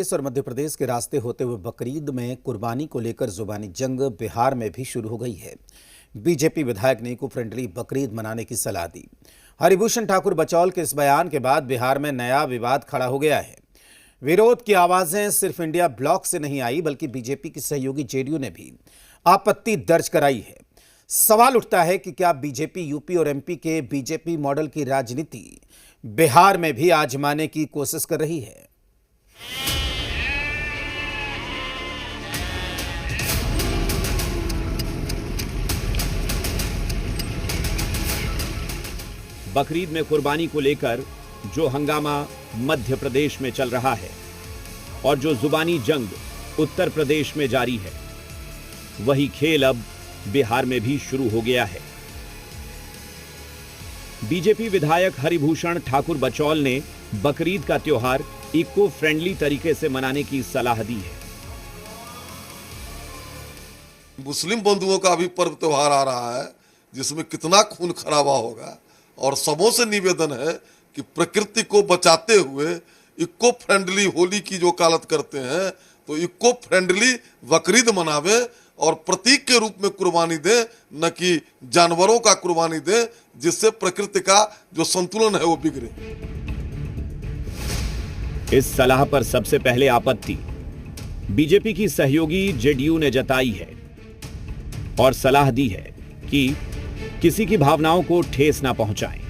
इस और मध्य प्रदेश के रास्ते होते हुए बकरीद में कुर्बानी को लेकर जुबानी जंग बिहार में भी शुरू हो गई है। बीजेपी विधायक ने इको फ्रेंडली बकरीद मनाने की सलाह दी। हरिभूषण ठाकुर बचौल के इस बयान के बाद बिहार में नया विवाद खड़ा हो गया है। विरोध की आवाजें सिर्फ इंडिया ब्लॉक से नहीं आई, बल्कि बीजेपी की सहयोगी जेडीयू ने भी आपत्ति दर्ज कराई है। सवाल उठता है कि क्या बीजेपी यूपी और एमपी के बीजेपी मॉडल की राजनीति बिहार में भी आजमाने की कोशिश कर रही है। बकरीद में कुर्बानी को लेकर जो हंगामा मध्य प्रदेश में चल रहा है और जो जुबानी जंग उत्तर प्रदेश में जारी है, वही खेल अब बिहार में भी शुरू हो गया है। बीजेपी विधायक हरिभूषण ठाकुर बचौल ने बकरीद का त्योहार इको फ्रेंडली तरीके से मनाने की सलाह दी है। मुस्लिम बंधुओं का भी पर्व त्योहार आ रहा है जिसमें कितना खून खराबा होगा, और सबों से निवेदन है कि प्रकृति को बचाते हुए इको फ्रेंडली होली की जो कालत करते हैं तो इको फ्रेंडली बकरीद मनावे और प्रतीक के रूप में कुर्बानी दे, न कि जानवरों का कुर्बानी दे, जिससे प्रकृति का जो संतुलन है वो बिगड़े। इस सलाह पर सबसे पहले आपत्ति बीजेपी की सहयोगी जेडीयू ने जताई है और सलाह दी है कि किसी की भावनाओं को ठेस ना पहुंचाएं।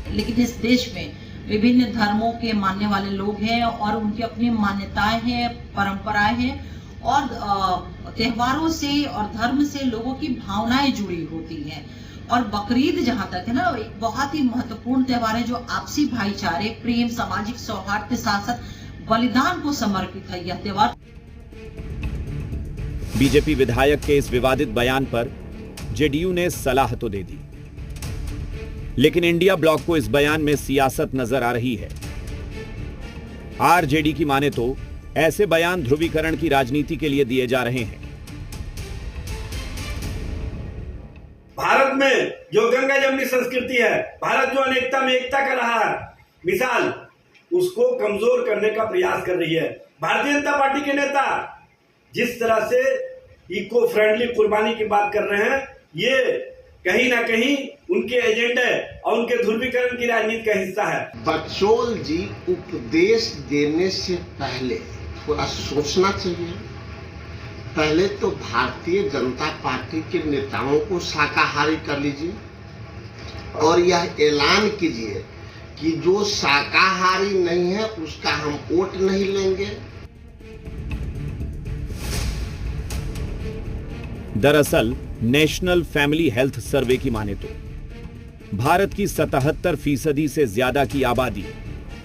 लेकिन इस देश में विभिन्न धर्मों के मानने वाले लोग हैं और उनकी अपनी मान्यताएं हैं, परंपराएं हैं और त्योहारों से और धर्म से लोगों की भावनाएं जुड़ी होती हैं। और बकरीद जहां तक है ना, एक बहुत ही महत्वपूर्ण त्योहार है जो आपसी भाईचारे, प्रेम, सामाजिक सौहार्द के साथ साथ बलिदान को समर्पित है। यह त्योहार बीजेपी विधायक के इस विवादित बयान पर जेडीयू ने सलाह तो दे दी, लेकिन इंडिया ब्लॉक को इस बयान में सियासत नजर आ रही है। आरजेडी की माने तो ऐसे बयान ध्रुवीकरण की राजनीति के लिए दिए जा रहे हैं। भारत में जो गंगा जमनी संस्कृति है, भारत जो अनेकता में एकता कर रहा है मिसाल, उसको कमजोर करने का प्रयास कर रही है। भारतीय जनता पार्टी के नेता जिस तरह से इको फ्रेंडली कुर्बानी की बात कर रहे हैं, ये कहीं ना कहीं उनके एजेंडे और उनके ध्रुवीकरण की राजनीति का हिस्सा है। बचौल जी, उपदेश देने से पहले थोड़ा सोचना चाहिए। पहले तो भारतीय जनता पार्टी के नेताओं को शाकाहारी कर लीजिए और यह ऐलान कीजिए कि जो शाकाहारी नहीं है उसका हम वोट नहीं लेंगे। दरअसल नेशनल फैमिली हेल्थ सर्वे की माने तो भारत की 77% से ज्यादा की आबादी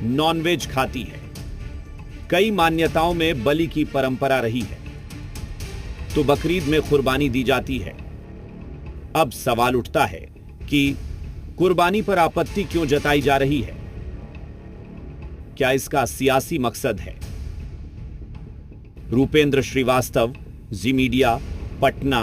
नॉनवेज खाती है। कई मान्यताओं में बलि की परंपरा रही है, तो बकरीद में कुर्बानी दी जाती है। अब सवाल उठता है कि कुर्बानी पर आपत्ति क्यों जताई जा रही है? क्या इसका सियासी मकसद है? रूपेंद्र श्रीवास्तव, जी मीडिया, पटना,